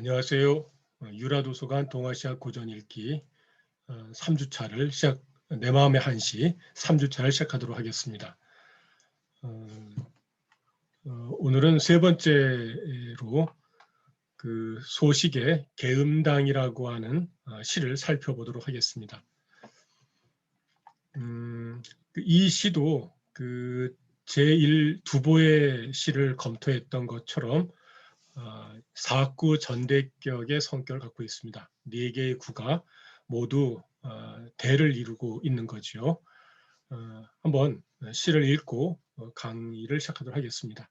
안녕하세요. 유라도서관 동아시아 고전 읽기 3주차를 내 마음의 한시 3주차를 시작하도록 하겠습니다. 오늘은 세 번째로 그 소식의 계음당이라고 하는 시를 살펴보도록 하겠습니다. 이 시도 그 제1두보의 시를 검토했던 것처럼 사구 전대격의 성격을 갖고 있습니다. 네 개의 구가 모두 대를 이루고 있는 거죠. 한번 시를 읽고 강의를 시작하도록 하겠습니다.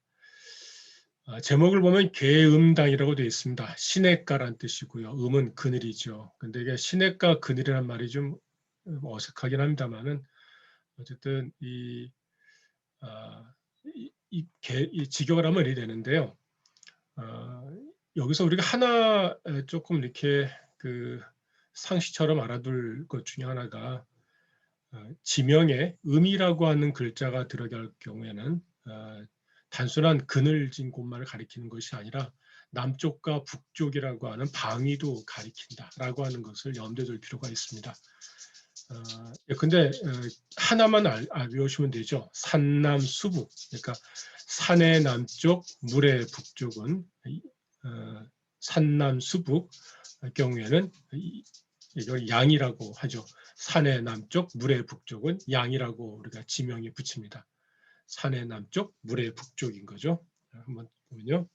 제목을 보면 계음당이라고 되어 있습니다. 시냇가란 뜻이고요. 음은 그늘이죠. 근데 이게 시냇가 그늘이란 말이 좀 어색하긴 합니다만은 어쨌든 이 직역을 하면 이렇게 되는데요. 여기서 우리가 하나 조금 이렇게 그 상식처럼 알아둘 것 중에 하나가 지명에 음이라고 하는 글자가 들어갈 경우에는 단순한 그늘진 곳만을 가리키는 것이 아니라 남쪽과 북쪽이라고 하는 방위도 가리킨다라고 하는 것을 염두에 둘 필요가 있습니다. 근데 하나만 외우시면 되죠. 산남수북. 그러니까 산의 남쪽, 물의 북쪽은 산남수북 경우에는 이걸 양이라고 하죠. 산의 남쪽, 물의 북쪽은 양이라고 우리가 지명에 붙입니다. 산의 남쪽, 물의 북쪽인 거죠. 한번 보면요.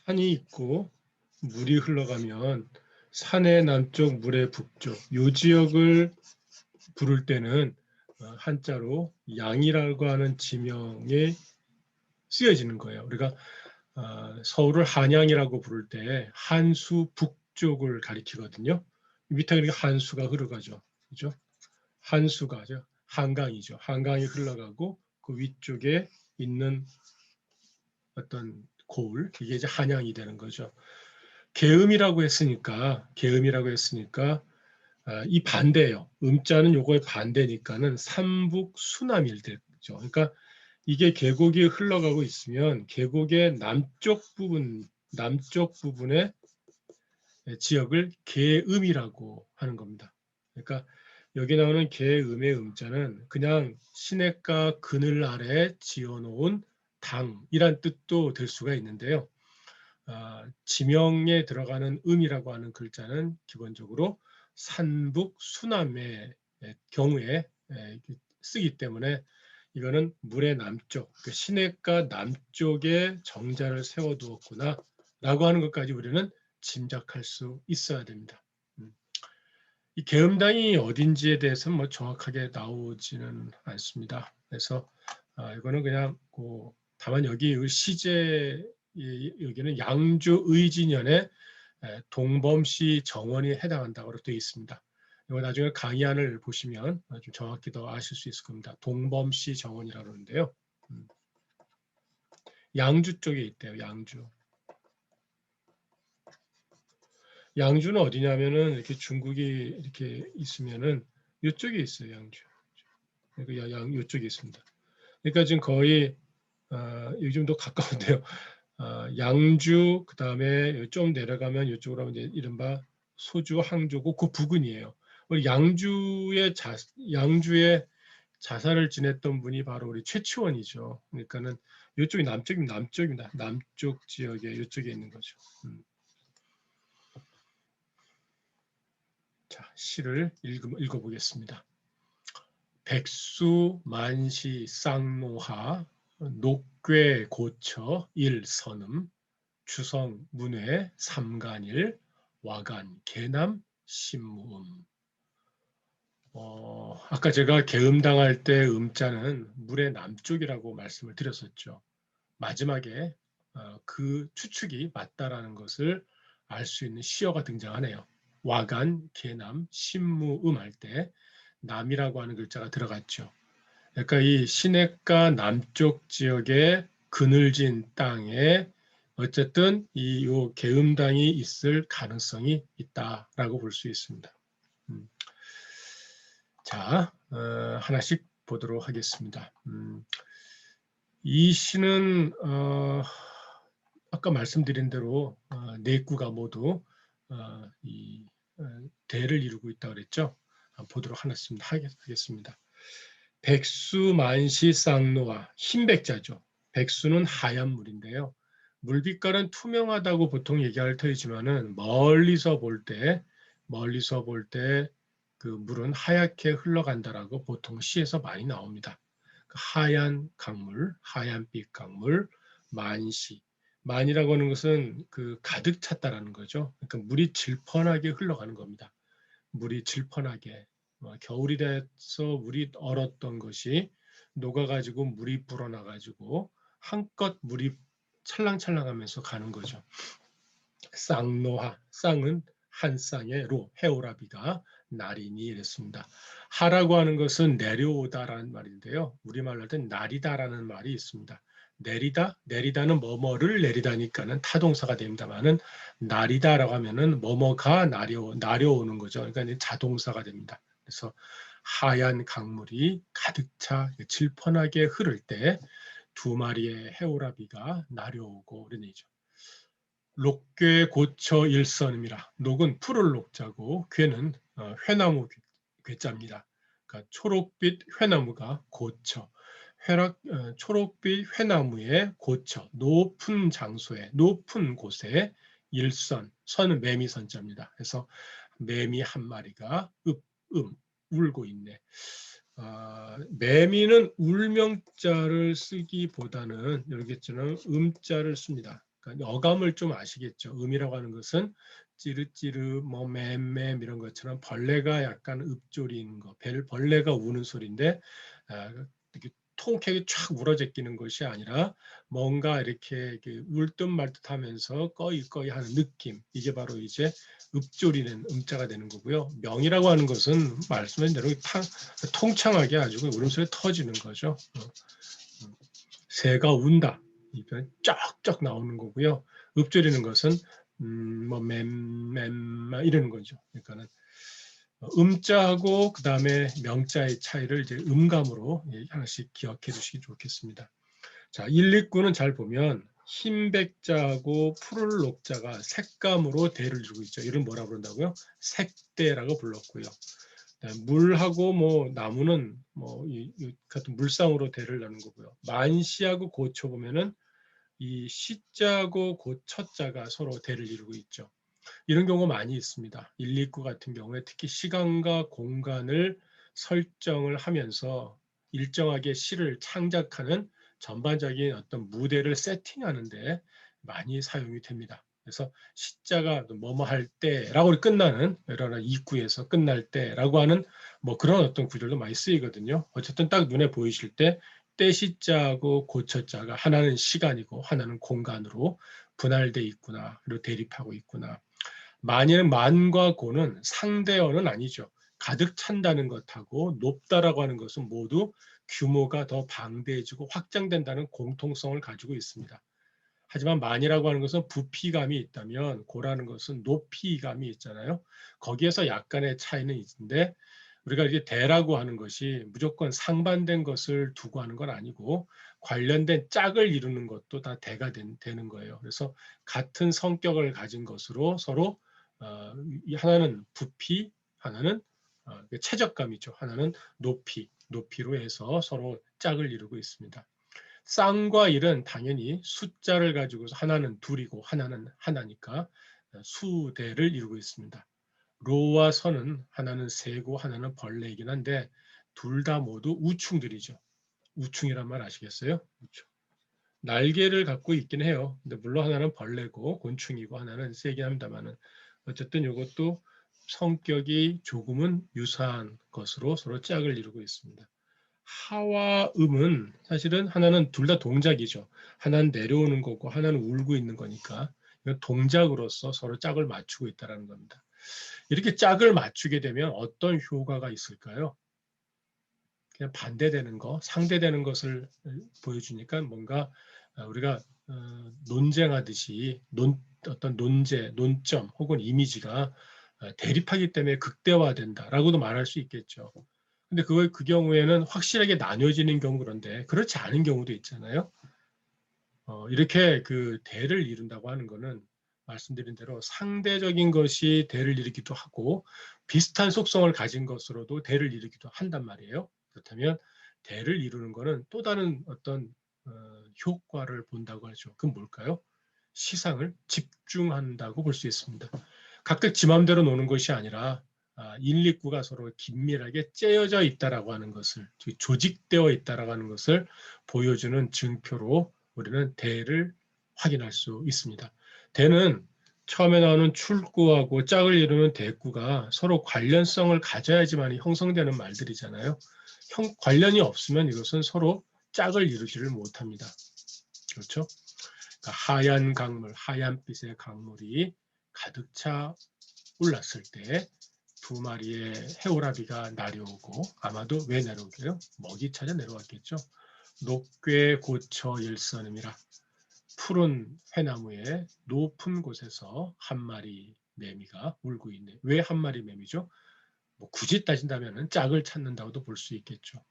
산이 있고 물이 흘러가면 산의 남쪽, 물의 북쪽 이 지역을 부를 때는 한자로 양이라고 하는 지명에 쓰여지는 거예요. 우리가 서울을 한양이라고 부를 때 한수 북쪽을 가리키거든요. 밑에 한수가 흐르가죠. 그죠? 한수가죠. 한강이죠. 한강이 흘러가고 그 위쪽에 있는 어떤 고을, 이게 이제 한양이 되는 거죠. 계음이라고 했으니까 이 반대예요. 음자는 요거의 반대니까는 삼북수남일 때죠. 그러니까 이게 계곡이 흘러가고 있으면 계곡의 남쪽 부분의 지역을 계음이라고 하는 겁니다. 그러니까 여기 나오는 계음의 음자는 그냥 시냇가 그늘 아래 지어놓은 당이란 뜻도 될 수가 있는데요. 지명에 들어가는 음이라고 하는 글자는 기본적으로 산북 수남의 경우에 쓰기 때문에 이거는 물의 남쪽, 시냇가 남쪽에 정자를 세워두었구나 라고 하는 것까지 우리는 짐작할 수 있어야 됩니다. 이 계음당이 어딘지에 대해서는 뭐 정확하게 나오지는 않습니다. 그래서 이거는 그냥 다만 여기 시제 여기는 양주 의진현의 동범시 정원이 해당한다고 되어 있습니다. 이거 나중에 강의안을 보시면 좀 정확히 더 아실 수 있을 겁니다. 동범시 정원이라고 하는데요. 양주 쪽에 있대요. 양주. 양주는 어디냐면은 이렇게 중국이 이렇게 있으면은 이쪽에 있어요. 양주. 그러니까 이쪽에 있습니다. 그러니까 지금 거의 요즘 더 가까운데요. 양주 그다음에 좀 내려가면 이쪽으로 하면 이제 이른바 소주, 항저고 그 부근이에요. 우리 양주의 자살을 지냈던 분이 바로 우리 최치원이죠. 그러니까는 이쪽이 남쪽입니다. 남쪽 지역에 이쪽에 있는 거죠. 자, 시를 읽어보겠습니다. 백수 만시 쌍노하 녹괴 고처 일선음 주성 문외 삼간일 와간 계남 신무음. 아까 제가 계음당할 때 음자는 물의 남쪽이라고 말씀을 드렸었죠. 마지막에 그 추측이 맞다라는 것을 알 수 있는 시어가 등장하네요. 와간, 계남, 신무음 할 때 남이라고 하는 글자가 들어갔죠. 그러니까 이 시냇가 남쪽 지역의 그늘진 땅에 어쨌든 이 계음당이 있을 가능성이 있다라고 볼 수 있습니다. 자, 하나씩 보도록 하겠습니다. 이 시는 아까 말씀드린 대로 네 구가 모두 이 대를 이루고 있다고 그랬죠. 보도록 하겠습니다. 백수 만시 쌍노와 흰 백자죠. 백수는 하얀 물인데요. 물빛깔은 투명하다고 보통 얘기할 터이지만은 멀리서 볼 때 그 물은 하얗게 흘러간다라고 보통 시에서 많이 나옵니다. 하얀 강물, 하얀빛 강물, 만시. 만이라고 하는 것은 그 가득 찼다라는 거죠. 그러니까 물이 질펀하게 흘러가는 겁니다. 물이 질펀하게 겨울이 돼서 물이 얼었던 것이 녹아가지고 물이 불어나가지고 한껏 물이 찰랑찰랑하면서 가는 거죠. 쌍노하, 쌍은 한 쌍의 로, 해오라비가 날이니 이랬습니다. 하라고 하는 것은 내려오다라는 말인데요. 우리말로 할 땐 날이다라는 말이 있습니다. 내리다, 내리다는 뭐뭐를 내리다니까는 타동사가 됩니다만은 날이다라고 하면은 뭐뭐가 나려오는 거죠. 그러니까 자동사가 됩니다. 그래서 하얀 강물이 가득 차 질펀하게 흐를 때 두 마리의 해오라비가 나려오고 그런 얘기죠. 록괴 고처 일선입니다. 녹은 푸를 녹자고 괴는 회나무 괴자입니다. 그러니까 초록빛 회나무가 고처, 초록빛 회나무의 고처, 높은 장소에, 높은 곳에 일선, 선은 매미 선자입니다. 그래서 매미 한 마리가 울고 있네. 매미는 울명자를 쓰기보다는 여기처럼 음자를 씁니다. 그러니까 어감을 좀 아시겠죠. 음이라고 하는 것은 찌르찌르, 뭐 맴맴 이런 것처럼 벌레가 약간 읊조리는 거, 벌레가 우는 소리인데 이렇게 통쾌하게 쫙 울어제끼는 것이 아니라 뭔가 이렇게 울듯 말듯 하면서 꺼이꺼이 하는 느낌. 이게 바로 이제 읊조리는 음자가 되는 거고요. 명이라고 하는 것은 말씀한 대로 통창하게 아주 울음소리 터지는 거죠. 새가 운다. 쫙쫙 나오는 거고요. 읊조리는 것은 뭐 맴맴 이러는 거죠. 그러니까는 음자하고 그 다음에 명자의 차이를 이제 음감으로 하나씩 기억해 주시기 좋겠습니다. 자, 1, 2구는 잘 보면 흰 백자하고 푸를 녹자가 색감으로 대를 이루고 있죠. 이를 뭐라 부른다고요? 색대라고 불렀고요. 물하고 뭐 나무는 뭐 같은 물상으로 대를 나눈 거고요. 만시하고 고초 보면은 이 시자하고 고처자가 서로 대를 이루고 있죠. 이런 경우가 많이 있습니다. 1, 2구 같은 경우에 특히 시간과 공간을 설정을 하면서 일정하게 시를 창작하는 전반적인 어떤 무대를 세팅하는데 많이 사용이 됩니다. 그래서 시자가 뭐뭐 할 때라고 끝나는 이런 2구에서 끝날 때라고 하는 뭐 그런 어떤 구절도 많이 쓰이거든요. 어쨌든 딱 눈에 보이실 때 때시자하고 고처자가 하나는 시간이고 하나는 공간으로 분할돼 있구나. 그리고 대립하고 있구나. 만일 만과 고는 상대어는 아니죠. 가득 찬다는 것하고 높다라고 하는 것은 모두 규모가 더 방대해지고 확장된다는 공통성을 가지고 있습니다. 하지만 만이라고 하는 것은 부피감이 있다면 고라는 것은 높이감이 있잖아요. 거기에서 약간의 차이는 있는데 우리가 이게 대라고 하는 것이 무조건 상반된 것을 두고 하는 건 아니고 관련된 짝을 이루는 것도 다 대가 되는 거예요. 그래서 같은 성격을 가진 것으로 서로 하나는 부피, 하나는 최적감이죠. 하나는 높이로 해서 서로 짝을 이루고 있습니다. 쌍과 일은 당연히 숫자를 가지고서 하나는 둘이고 하나는 하나니까 수대를 이루고 있습니다. 로와 선은 하나는 새고 하나는 벌레이긴 한데 둘 다 모두 우충들이죠. 우충이란 말 아시겠어요? 우충. 날개를 갖고 있긴 해요. 근데 물론 하나는 벌레고 곤충이고 하나는 새긴 합니다만은 어쨌든 이것도 성격이 조금은 유사한 것으로 서로 짝을 이루고 있습니다. 하와 음은 사실은 하나는 둘 다 동작이죠. 하나는 내려오는 거고 하나는 울고 있는 거니까 이건 동작으로서 서로 짝을 맞추고 있다는 겁니다. 이렇게 짝을 맞추게 되면 어떤 효과가 있을까요? 그냥 반대되는 거, 상대되는 것을 보여주니까 뭔가 우리가 논쟁하듯이 어떤 논점 혹은 이미지가 대립하기 때문에 극대화된다라고도 말할 수 있겠죠. 근데 그 경우에는 확실하게 나뉘어지는 경우 그런데 그렇지 않은 경우도 있잖아요. 이렇게 그 대를 이룬다고 하는 거는 말씀드린 대로 상대적인 것이 대를 이루기도 하고 비슷한 속성을 가진 것으로도 대를 이루기도 한단 말이에요. 그렇다면 대를 이루는 거는 또 다른 어떤 효과를 본다고 하죠. 그건 뭘까요? 시상을 집중한다고 볼 수 있습니다. 각각 지 맘대로 노는 것이 아니라 인립구가 서로 긴밀하게 째여져 있다라고 하는 것을, 조직되어 있다라고 하는 것을 보여주는 증표로 우리는 대를 확인할 수 있습니다. 대는 처음에 나오는 출구하고 짝을 이루는 대구가 서로 관련성을 가져야지만 형성되는 말들이잖아요. 관련이 없으면 이것은 서로 짝을 이루지를 못합니다. 그렇죠? 그러니까 하얀 강물, 하얀빛의 강물이 가득 차 올랐을 때 두 마리의 해오라비가 내려오고, 아마도 왜 내려오게요? 먹이 찾아 내려왔겠죠. 녹괴 고처 일선음이라, 푸른 회나무의 높은 곳에서 한 마리 매미가 울고 있네. 왜 한 마리 매미죠? 뭐 굳이 따진다면 짝을 찾는다고도 볼 수 있겠죠.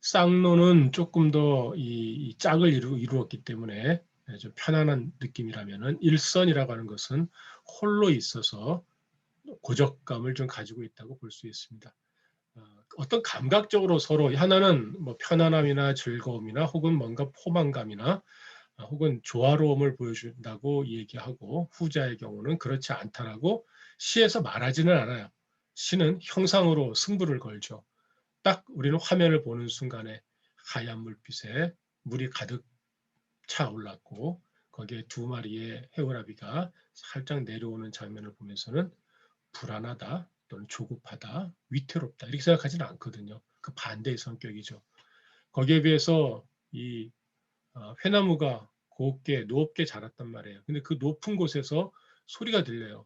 쌍노는 조금 더 이 짝을 이루었기 때문에 좀 편안한 느낌이라면은 일선이라고 하는 것은 홀로 있어서 고적감을 좀 가지고 있다고 볼 수 있습니다. 어떤 감각적으로 서로 하나는 뭐 편안함이나 즐거움이나 혹은 뭔가 포만감이나 혹은 조화로움을 보여준다고 얘기하고, 후자의 경우는 그렇지 않다라고 시에서 말하지는 않아요. 시는 형상으로 승부를 걸죠. 딱 우리는 화면을 보는 순간에 하얀 물빛에 물이 가득 차올랐고 거기에 두 마리의 해오라비가 살짝 내려오는 장면을 보면서는 불안하다 또는 조급하다, 위태롭다 이렇게 생각하지는 않거든요. 그 반대의 성격이죠. 거기에 비해서 이 회나무가 곱게 높게 자랐단 말이에요. 근데 그 높은 곳에서 소리가 들려요.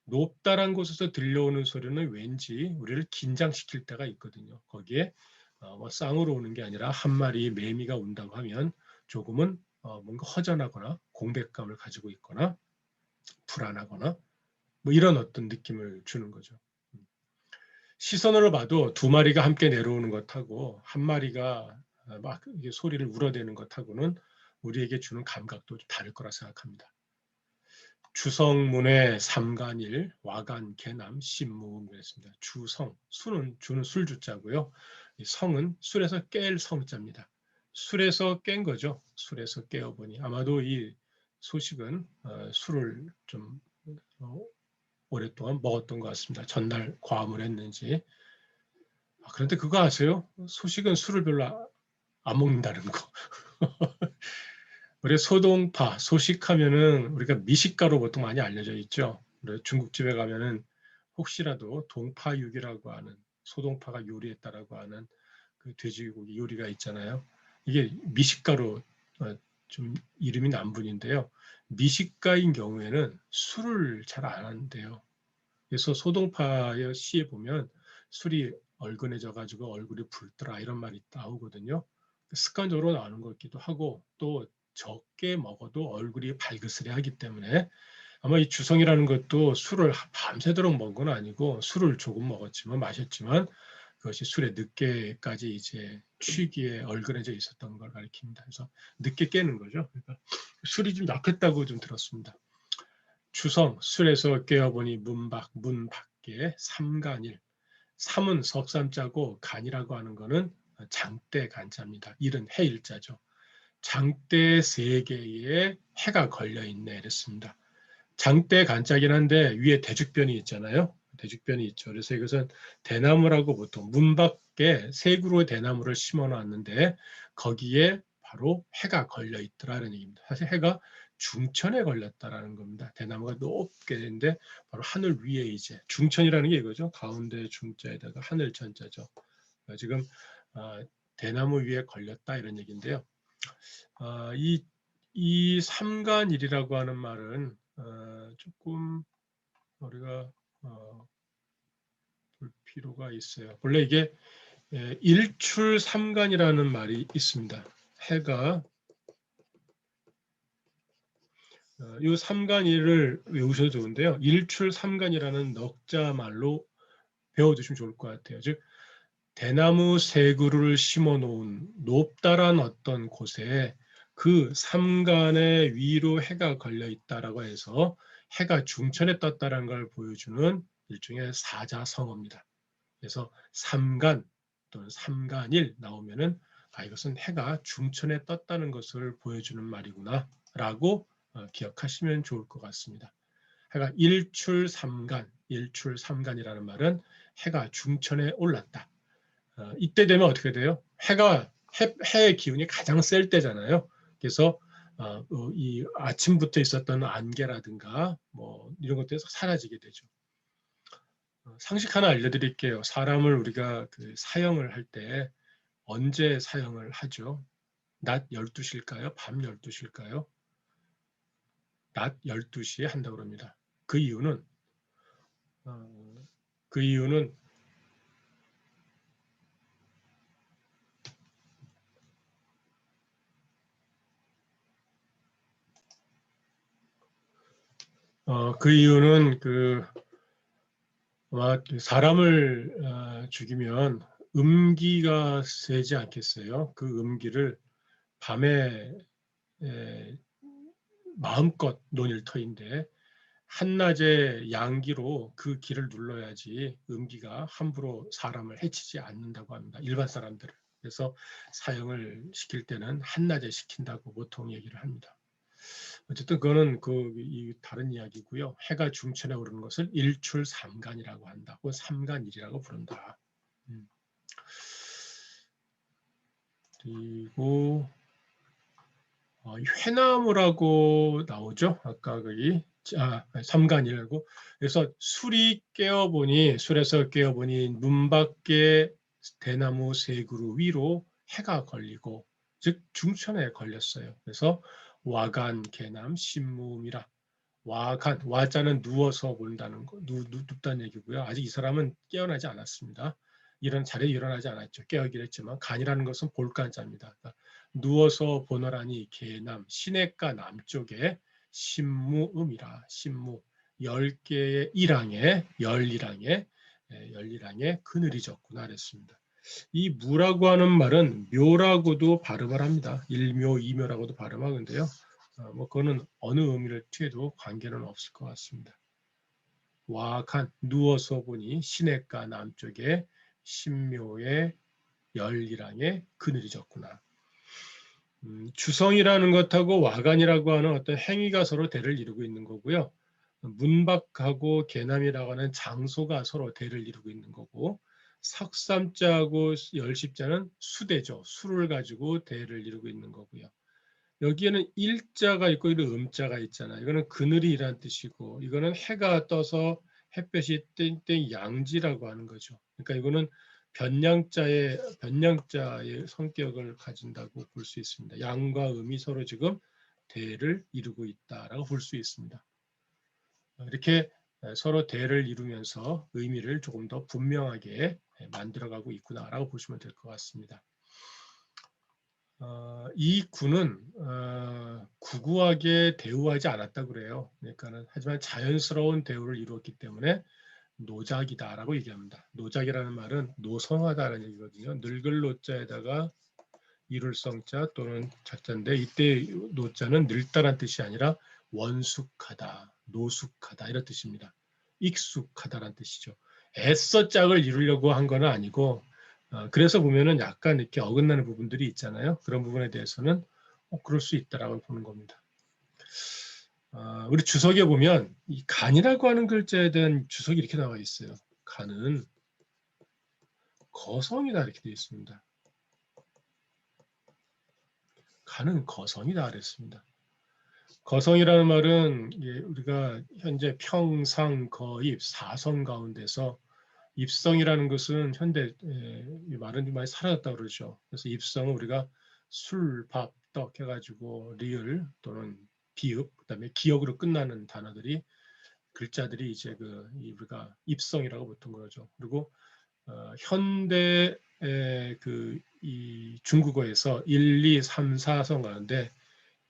높다란 곳에서 들려오는 소리는 왠지 우리를 긴장시킬 때가 있거든요. 거기에 뭐 쌍으로 오는 게 아니라 한 마리 매미가 온다고 하면 조금은 뭔가 허전하거나 공백감을 가지고 있거나 불안하거나 뭐 이런 어떤 느낌을 주는 거죠. 시선으로 봐도 두 마리가 함께 내려오는 것하고 한 마리가 막 소리를 울어대는 것하고는 우리에게 주는 감각도 좀 다를 거라 생각합니다. 주성문의 삼간일, 와간, 개남, 신무음 그랬습니다. 주성, 주는 술주자고요. 성은 술에서 깰 성자입니다. 술에서 깬 거죠. 술에서 깨어보니 아마도 이 소식은 술을 좀 오랫동안 먹었던 것 같습니다. 전날 과음을 했는지. 그런데 그거 아세요? 소식은 술을 별로 안 먹는다는 거. 우리 소동파, 소식하면은 우리가 미식가로 보통 많이 알려져 있죠. 중국집에 가면은 혹시라도 동파육이라고 하는, 소동파가 요리했다라고 하는 그 돼지고기 요리가 있잖아요. 이게 미식가로 좀 이름이 난 분인데요. 미식가인 경우에는 술을 잘 안 한대요. 그래서 소동파의 시에 보면 술이 얼큰해져 가지고 얼굴이 붉더라 이런 말이 나오거든요. 습관적으로 나오는 것 같기도 하고 또 적게 먹어도 얼굴이 발그스레 하기 때문에 아마 이 주성이라는 것도 술을 밤새도록 먹은 건 아니고 술을 조금 먹었지만 마셨지만 그것이 술에 늦게까지 이제 취기에 얼큰해져 있었던 걸 가리킵니다. 그래서 늦게 깨는 거죠. 그러니까 술이 좀 약했다고 좀 들었습니다. 주성, 술에서 깨어보니 문 밖에 삼간일. 삼은 석삼자고 간이라고 하는 거는 장대 간자입니다. 일은 해일자죠. 장대 세 개의 해가 걸려 있네 이랬습니다. 장대 간자긴 한데 위에 대죽변이 있잖아요. 대죽변이 있죠. 그래서 이것은 대나무라고 보통 문 밖에 세 그루의 대나무를 심어 놨는데 거기에 바로 해가 걸려 있더라는 얘기입니다. 사실 해가 중천에 걸렸다라는 겁니다. 대나무가 높게 되는데 바로 하늘 위에 이제 중천이라는 게 이거죠. 가운데 중자에다가 하늘 천자죠. 지금 대나무 위에 걸렸다 이런 얘기인데요. 이 삼간일이라고 하는 말은 조금 우리가 볼 필요가 있어요. 원래 이게 일출삼간이라는 말이 있습니다. 해가 이 삼간일을 외우셔도 좋은데요. 일출삼간이라는 넉자 말로 배워두시면 좋을 것 같아요. 즉 대나무 세 그루를 심어 놓은 높다란 어떤 곳에 그 삼간의 위로 해가 걸려 있다라고 해서 해가 중천에 떴다는 걸 보여주는 일종의 사자성어입니다. 그래서 삼간 또는 삼간일 나오면은 이것은 해가 중천에 떴다는 것을 보여주는 말이구나 라고 기억하시면 좋을 것 같습니다. 해가 일출삼간, 일출삼간이라는 말은 해가 중천에 올랐다. 이때 되면 어떻게 돼요? 해의 기운이 가장 셀 때잖아요. 그래서 이 아침부터 있었던 안개라든가 뭐 이런 것들이 사라지게 되죠. 상식 하나 알려드릴게요. 사람을 우리가 사형을 할 때 언제 사형을 하죠? 낮 12시일까요? 밤 12시일까요? 낮 12시에 한다고 합니다. 그 이유는 어, 그 이유는 아마 사람을 죽이면 음기가 세지 않겠어요? 그 음기를 밤에 마음껏 논일 터인데 한낮에 양기로 그 기를 눌러야지 음기가 함부로 사람을 해치지 않는다고 합니다. 일반 사람들을. 그래서 사형을 시킬 때는 한낮에 시킨다고 보통 얘기를 합니다. 어쨌든 그거는 다른 이야기고요. 해가 중천에 오르는 것을 일출삼간이라고 한다. 혹은 삼간일이라고 부른다. 그리고 회나무라고 나오죠. 아까 삼간이라고. 그래서 술에서 깨어보니 눈 밖에 대나무 세 그루 위로 해가 걸리고 즉 중천에 걸렸어요. 그래서 와간 개남 신무음이라. 와자는 누워서 본다는 거, 눕다는 얘기고요. 아직 이 사람은 깨어나지 않았습니다. 이런 자리에 일어나지 않았죠. 깨어있긴 했지만 간이라는 것은 볼간자입니다. 그러니까 누워서 보노라니 개남, 시냇가 남쪽에 신무음이라. 신무 10개의 열일항에 그늘이 졌구나 그랬습니다. 이 무라고 하는 말은 묘라고도 발음을 합니다. 일묘, 이묘라고도 발음하는데요. 뭐 그거는 어느 의미를 취해도 관계는 없을 것 같습니다. 와간 누워서 보니 시냇가 남쪽에 신묘의 열일항에 그늘이 졌구나. 주성이라는 것하고 와간이라고 하는 어떤 행위가 서로 대를 이루고 있는 거고요. 문박하고 개남이라고 하는 장소가 서로 대를 이루고 있는 거고 석삼자하고 열십자는 수대죠. 수를 가지고 대를 이루고 있는 거고요. 여기에는 일자가 있고 이런 음자가 있잖아요. 이거는 그늘이란 뜻이고 이거는 해가 떠서 햇볕이 땡땡 양지라고 하는 거죠. 그러니까 이거는 변량자의 성격을 가진다고 볼 수 있습니다. 양과 음이 서로 지금 대를 이루고 있다라고 볼 수 있습니다. 이렇게 서로 대를 이루면서 의미를 조금 더 분명하게 만들어가고 있구나라고 보시면 될 것 같습니다. 이 구는 구구하게 대우하지 않았다 그래요. 그러니까는 하지만 자연스러운 대우를 이루었기 때문에 노작이다라고 얘기합니다. 노작이라는 말은 노성하다라는 얘기거든요. 늙을 노자에다가 이룰 성자 또는 자자인데 이때 노자는 늙다란 뜻이 아니라 원숙하다, 노숙하다 이런 뜻입니다. 익숙하다란 뜻이죠. 애써 짝을 이루려고 한 건 아니고 그래서 보면은 약간 이렇게 어긋나는 부분들이 있잖아요. 그런 부분에 대해서는 그럴 수 있다라고 보는 겁니다. 우리 주석에 보면 이 간이라고 하는 글자에 대한 주석이 이렇게 나와 있어요. 간은 거성이다 이렇게 되어 있습니다. 간은 거성이다 그랬습니다. 거성이라는 말은 우리가 현재 평상, 거입, 사성 가운데서 입성이라는 것은 현대 이 말은 많이 사라졌다고 그러죠. 그래서 입성은 우리가 술, 밥, 떡 해가지고 리을 또는 비읍, 그다음에 기역으로 끝나는 단어들이 글자들이 이제 우리가 입성이라고 보통 그러죠. 그리고 현대 이 중국어에서 1, 2, 3, 4성 가운데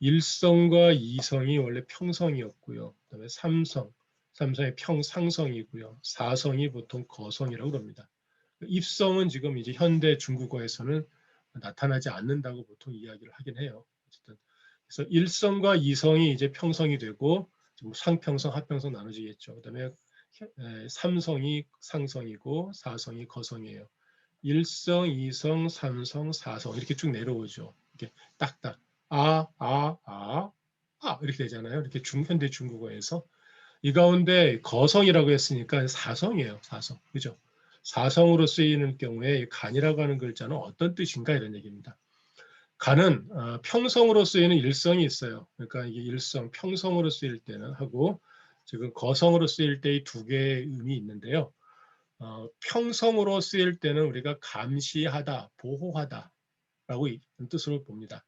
1성과 2성이 원래 평성이었고요. 그다음에 3성이 평상성이고요. 4성이 보통 거성이라고 합니다. 입성은 지금 이제 현대 중국어에서는 나타나지 않는다고 보통 이야기를 하긴 해요. 어쨌든 그래서 일성과 이성이 이제 평성이 되고 상평성, 하평성 나눠지겠죠. 그다음에 삼성이 상성이고 사성이 거성이에요. 일성, 이성, 삼성, 사성 이렇게 쭉 내려오죠. 이렇게 딱딱 이렇게 되잖아요. 이렇게 현대 중국어에서 이 가운데 거성이라고 했으니까 사성이에요. 사성. 그죠? 사성으로 쓰이는 경우에 간이라고 하는 글자는 어떤 뜻인가 이런 얘기입니다. 간은 평성으로 쓰이는 일성이 있어요. 그러니까 이게 일성, 평성으로 쓰일 때는 하고 지금 거성으로 쓰일 때 이 두 개의 의미 있는데요. 평성으로 쓰일 때는 우리가 감시하다, 보호하다라고 이런 뜻으로 봅니다.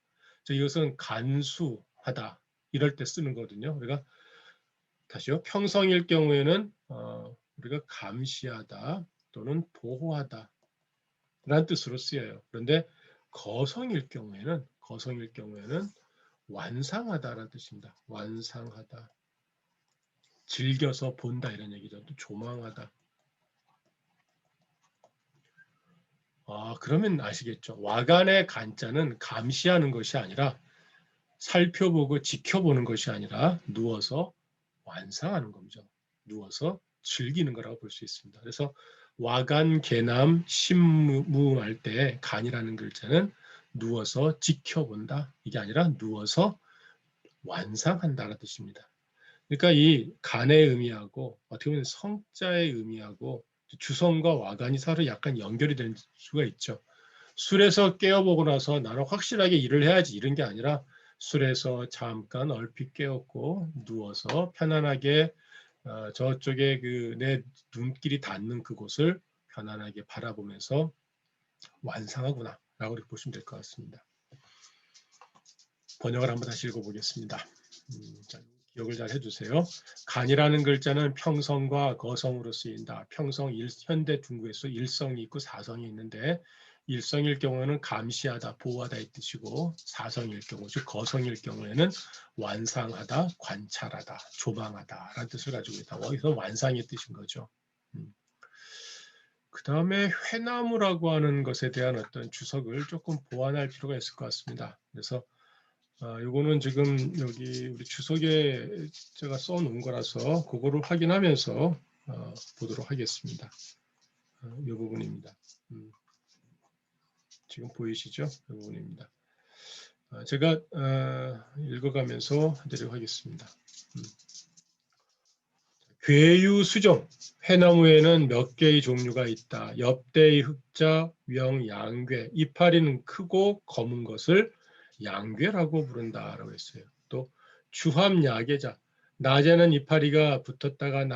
이것은 간수하다 이럴 때 쓰는 거거든요. 우리가 다시요. 평성일 경우에는 우리가 감시하다 또는 보호하다 라는 뜻으로 쓰여요. 그런데 거성일 경우에는 완상하다라는 뜻입니다. 완상하다. 즐겨서 본다 이런 얘기죠. 또 조망하다. 그러면 아시겠죠. 와간의 간자는 감시하는 것이 아니라 살펴보고 지켜보는 것이 아니라 누워서 완상하는 겁니다. 누워서 즐기는 거라고 볼 수 있습니다. 그래서 와간, 개남, 심무할 때 간이라는 글자는 누워서 지켜본다. 이게 아니라 누워서 완상한다라는 뜻입니다. 그러니까 이 간의 의미하고 어떻게 보면 성자의 의미하고 주성과 와간이 서로 약간 연결이 될 수가 있죠. 술에서 깨어보고 나서 나는 확실하게 일을 해야지 이런 게 아니라 술에서 잠깐 얼핏 깨었고 누워서 편안하게 저쪽에 그 내 눈길이 닿는 그곳을 편안하게 바라보면서 완상하구나 라고 이렇게 보시면 될 것 같습니다. 번역을 한번 다시 읽어보겠습니다. 자, 기억을 잘 해주세요. 간이라는 글자는 평성과 거성으로 쓰인다. 평성, 현대 중국에서 일성이 있고 사성이 있는데 일성일 경우에는 감시하다, 보호하다 이 뜻이고 사성일 경우, 즉 거성일 경우에는 완상하다, 관찰하다, 조망하다라는 뜻을 가지고 있다. 여기서 완상의 뜻인 거죠. 그 다음에 회나무라고 하는 것에 대한 어떤 주석을 조금 보완할 필요가 있을 것 같습니다. 그래서 요거는 지금 여기 우리 주석에 제가 써놓은 거라서 그거를 확인하면서 보도록 하겠습니다. 이 부분입니다. 지금 보이시죠? 이 부분입니다. 제가 읽어가면서 하도록 하겠습니다. 괴유수종, 회나무에는 몇 개의 종류가 있다. 엽대의 흑자, 명, 양괴, 이파리는 크고 검은 것을 양괴라고 부른다라고 했어요. 또 주함야계자, 낮에는 이파리가 붙었다가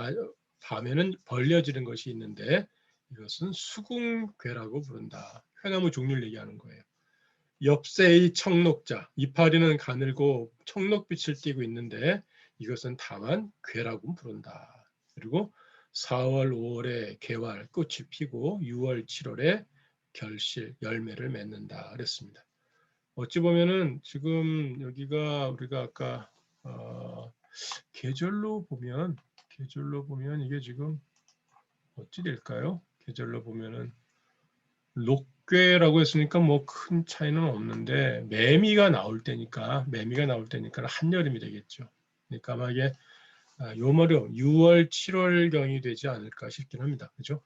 밤에는 벌려지는 것이 있는데 이것은 수궁괴라고 부른다. 회나무 종류를 얘기하는 거예요. 엽새의 청록자, 이파리는 가늘고 청록빛을 띠고 있는데 이것은 다만 괴라고 부른다. 그리고 4월, 5월에 개활, 꽃이 피고 6월, 7월에 결실, 열매를 맺는다 그랬습니다. 어찌 보면은 지금 여기가 우리가 아까 계절로 보면 이게 지금 어찌 될까요? 계절로 보면은 녹괴라고 했으니까 뭐 큰 차이는 없는데 매미가 나올 때니까 한여름이 되겠죠. 그러니까 아마게 요머려 6월, 7월 경이 되지 않을까 싶긴 합니다. 그죠?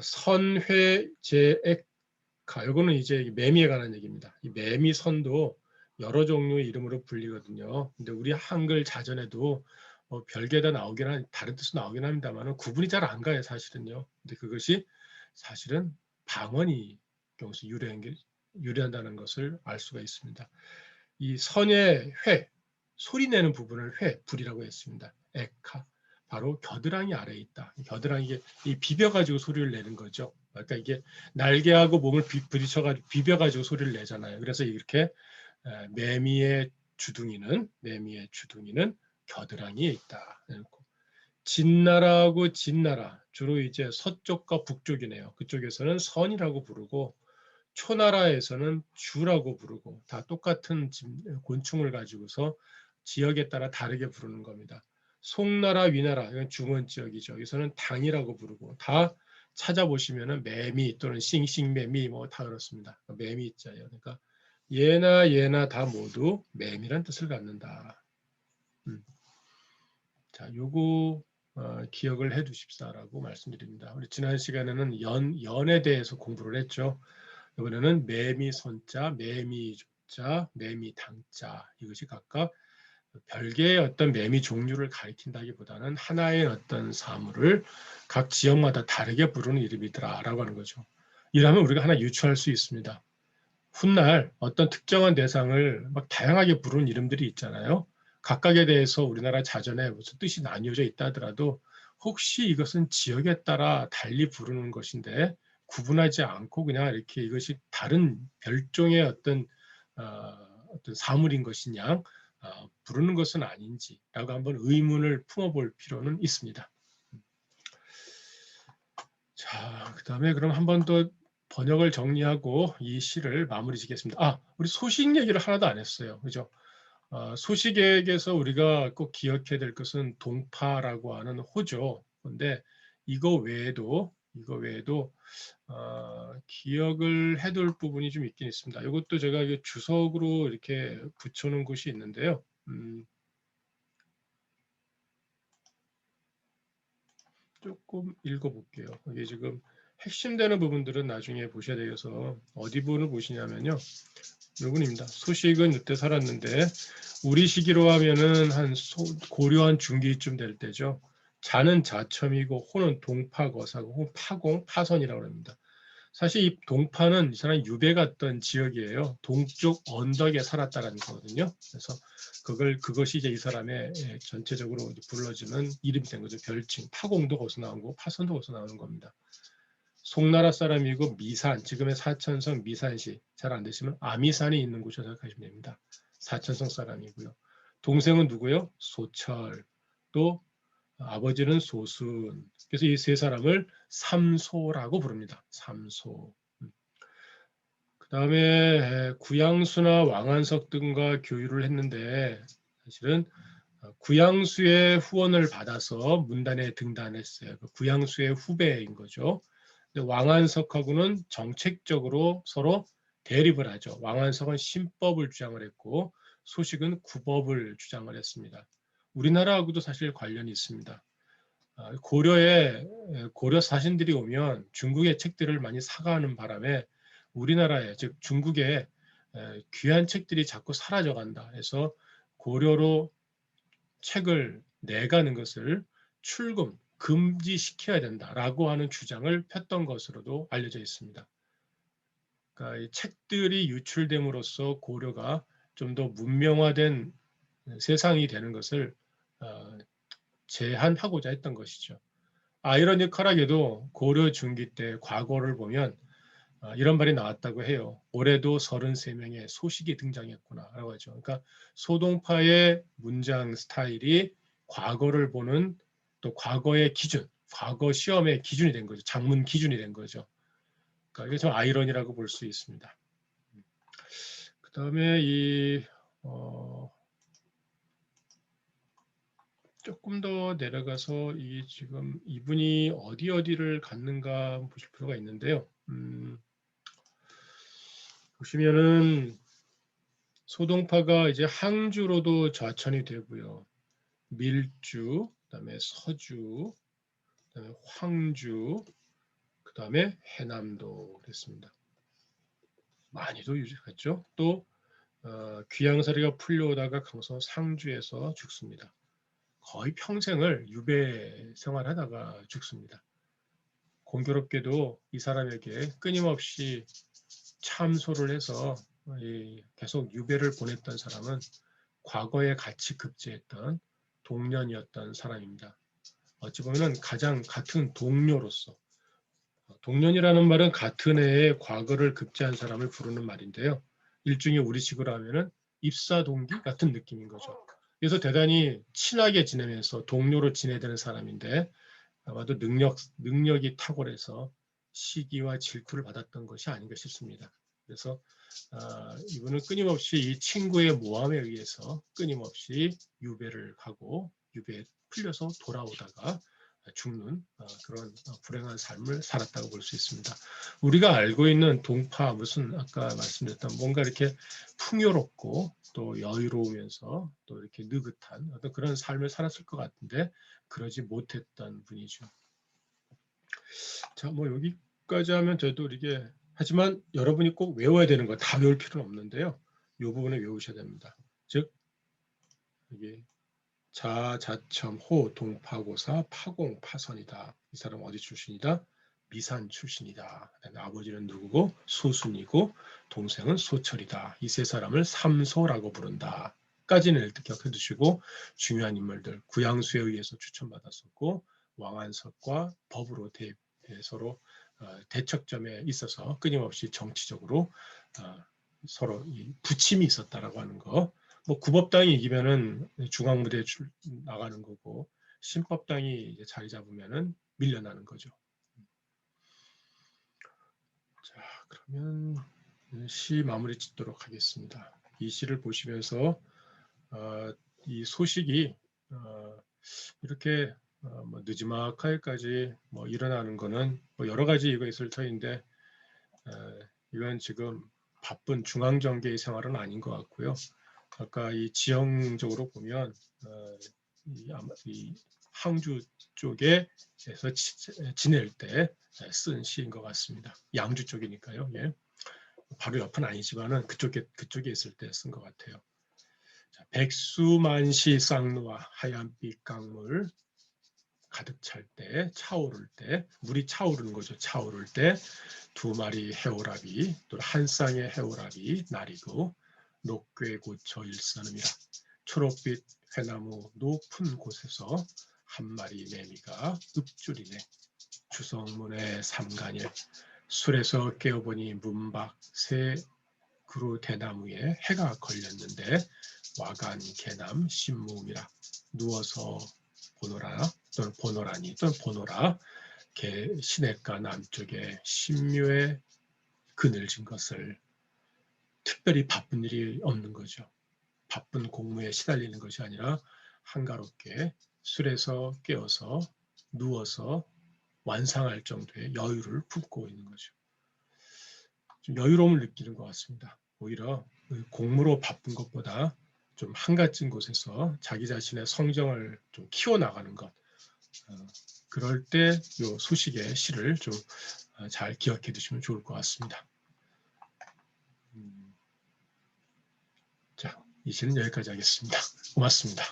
선회제액가 이거는 이제 매미에 관한 얘기입니다. 이 매미선도 여러 종류의 이름으로 불리거든요. 근데 우리 한글 자전에도 별개다 나오긴 다른 뜻으로 나오긴 합니다만 구분이 잘 안 가요, 사실은요. 근데 그것이 사실은 방언이 경우서 유래한다는 것을 알 수가 있습니다. 이 선의 회, 소리 내는 부분을 회, 불이라고 했습니다. 에카, 바로 겨드랑이 아래에 있다. 겨드랑이 비벼가지고 소리를 내는 거죠. 그러니까 이게 날개하고 몸을 부딪혀가지고 비벼가지고 소리를 내잖아요. 그래서 이렇게 매미의 주둥이는 겨드랑이에 있다. 진나라하고 진나라 주로 이제 서쪽과 북쪽이네요. 그쪽에서는 선이라고 부르고 초나라에서는 주라고 부르고 다 똑같은 곤충을 가지고서 지역에 따라 다르게 부르는 겁니다. 송나라, 위나라 이건 중원 지역이죠. 여기서는 당이라고 부르고 다 찾아보시면은 매미 또는 싱싱매미 뭐 다 그렇습니다. 매미 자예요. 그러니까 얘나 다 모두 매미란 뜻을 갖는다. 자, 요거 기억을 해 두십사라고 말씀드립니다. 우리 지난 시간에는 연에 대해서 공부를 했죠. 이번에는 매미 손자, 매미 조자, 매미 당자 이것이 각각 별개의 어떤 매미 종류를 가리킨다기보다는 하나의 어떤 사물을 각 지역마다 다르게 부르는 이름이더라라고 하는 거죠. 이러면 우리가 하나 유추할 수 있습니다. 훗날 어떤 특정한 대상을 막 다양하게 부르는 이름들이 있잖아요. 각각에 대해서 우리나라 자전에 무슨 뜻이 나뉘어져 있다 하더라도 혹시 이것은 지역에 따라 달리 부르는 것인데 구분하지 않고 그냥 이렇게 이것이 다른 별종의 어떤 사물인 것이냐 부르는 것은 아닌지라고 한번 의문을 품어볼 필요는 있습니다. 자, 그 다음에 그럼 한 번 더 번역을 정리하고 이 시를 마무리 짓겠습니다. 우리 소식 얘기를 하나도 안 했어요. 그죠? 소식에게서 우리가 꼭 기억해야 될 것은 동파라고 하는 호죠. 그런데 이거 외에도 기억을 해둘 부분이 좀 있긴 있습니다. 이것도 제가 주석으로 이렇게 붙여놓은 곳이 있는데요. 조금 읽어볼게요. 이게 지금 핵심되는 부분들은 나중에 보셔야 되어서 어디 부분을 보시냐면요. 요분입니다. 소식은 이때 살았는데 우리 시기로 하면은 고려한 중기쯤 될 때죠. 자는 자첨이고 호는 동파거사고 호 파공 파선이라고 합니다. 사실 이 동파는 이 사람 유배 갔던 지역이에요. 동쪽 언덕에 살았다라는 거거든요. 그래서 그것이 이제 이 사람의 전체적으로 불러지는 이름이 된 거죠. 별칭. 파공도 거기서 나온 거고 파선도 거기서 나오는 겁니다. 송나라 사람이고 미산, 지금의 사천성 미산시 잘 안 되시면 아미산이 있는 곳이라고 생각하시면 됩니다. 사천성 사람이고요. 동생은 누구요? 소철. 또 아버지는 소순. 그래서 이 세 사람을 삼소라고 부릅니다. 삼소. 그 다음에 구양수나 왕한석 등과 교류를 했는데 사실은 구양수의 후원을 받아서 문단에 등단했어요. 구양수의 후배인 거죠. 근데 왕한석하고는 정책적으로 서로 대립을 하죠. 왕한석은 신법을 주장을 했고 소식은 구법을 주장을 했습니다. 우리나라하고도 사실 관련이 있습니다. 고려 사신들이 오면 중국의 책들을 많이 사가는 바람에 우리나라에 즉 중국에 귀한 책들이 자꾸 사라져 간다 해서 고려로 책을 내가는 것을 출금, 금지시켜야 된다라고 하는 주장을 폈던 것으로도 알려져 있습니다. 그러니까 이 책들이 유출됨으로써 고려가 좀 더 문명화된 세상이 되는 것을 제한하고자 했던 것이죠. 아이러니컬하게도 고려 중기 때 과거를 보면 이런 말이 나왔다고 해요. 올해도 33명의 소식이 등장했구나 라고 하죠. 그러니까 소동파의 문장 스타일이 과거를 보는 또 과거의 기준, 과거 시험의 기준이 된 거죠. 작문 기준이 된 거죠. 그러니까 이게 좀 아이러니라고 볼 수 있습니다. 그 다음에 조금 더 내려가서 지금 이분이 어디를 갔는가 보실 필요가 있는데요. 보시면은 소동파가 이제 항주로도 좌천이 되고요. 밀주, 그다음에 서주, 그다음에 황주, 그다음에 해남도 그랬습니다. 많이도 유지했죠. 또 귀양사리가 풀려오다가 강서 상주에서 죽습니다. 거의 평생을 유배 생활하다가 죽습니다. 공교롭게도 이 사람에게 끊임없이 참소를 해서 계속 유배를 보냈던 사람은 과거에 같이 급제했던 동년이었던 사람입니다. 어찌 보면 가장 같은 동료로서 동년이라는 말은 같은 해에 과거를 급제한 사람을 부르는 말인데요. 일종의 우리식으로 하면은 입사 동기 같은 느낌인 거죠. 그래서 대단히 친하게 지내면서 동료로 지내야 사람인데 아마도 능력이 탁월해서 시기와 질투를 받았던 것이 아닌가 싶습니다. 그래서 이분은 끊임없이 이 친구의 모함에 의해서 끊임없이 유배를 가고 유배에 풀려서 돌아오다가 죽는 그런 불행한 삶을 살았다고 볼 수 있습니다. 우리가 알고 있는 동파 무슨 아까 말씀드렸던 뭔가 이렇게 풍요롭고 또 여유로우면서 또 이렇게 느긋한 어떤 그런 삶을 살았을 것 같은데 그러지 못했던 분이죠. 자, 뭐 여기까지 하면 저도 이게 하지만 여러분이 꼭 외워야 되는 거 다 외울 필요는 없는데요. 이 부분을 외우셔야 됩니다. 즉 이게 자자첨 호 동파고사 파공 파선이다. 이 사람 어디 출신이다? 미산 출신이다. 아버지는 누구고? 소순이고 동생은 소철이다. 이 세 사람을 삼소라고 부른다. 까지는 일단 기억해 두시고 중요한 인물들 구양수에 의해서 추천받았었고 왕안석과 법으로 서로 대척점에 있어서 끊임없이 정치적으로 서로 부침이 있었다라고 하는 거. 뭐 구법당이 이기면은 중앙무대에 나가는 거고 신법당이 이제 자리 잡으면은 밀려나는 거죠. 자, 그러면 시 마무리 짓도록 하겠습니다. 이 시를 보시면서 이 소식이 이렇게 뭐 느지막하게까지 뭐 일어나는 거는 뭐 여러 가지 이유가 있을 터인데 이건 지금 바쁜 중앙정계의 생활은 아닌 것 같고요. 아까 이 지형적으로 보면 이 항주 쪽에서 지낼 때 쓴 시인 것 같습니다. 양주 쪽이니까요. 예. 바로 옆은 아니지만은 그쪽에 있을 때 쓴 것 같아요. 자, 백수만시 쌍루와 하얀빛 강물 가득 찰 때, 차오를 때, 물이 차오르는 거죠. 차오를 때 두 마리 해오라비, 또 한 쌍의 해오라비 나리고 녹괴고쳐 일선음이라. 초록빛 회나무 높은 곳에서 한 마리 매미가 읊조리네. 주성문의 삼간일 술에서 깨어보니 문밖 새 그루 대나무에 해가 걸렸는데 와간 개남 신무음이라. 누워서 보노라 또는 보노라니 또는 보노라 시냇가 남쪽에 신묘에 그늘진 것을. 특별히 바쁜 일이 없는 거죠. 바쁜 공무에 시달리는 것이 아니라 한가롭게 술에서 깨어서 누워서 완상할 정도의 여유를 품고 있는 거죠. 좀 여유로움을 느끼는 것 같습니다. 오히려 공무로 바쁜 것보다 좀 한가진 곳에서 자기 자신의 성정을 좀 키워나가는 것, 그럴 때 이 소식의 시를 좀 잘 기억해 두시면 좋을 것 같습니다. 자, 이 시는 여기까지 하겠습니다. 고맙습니다.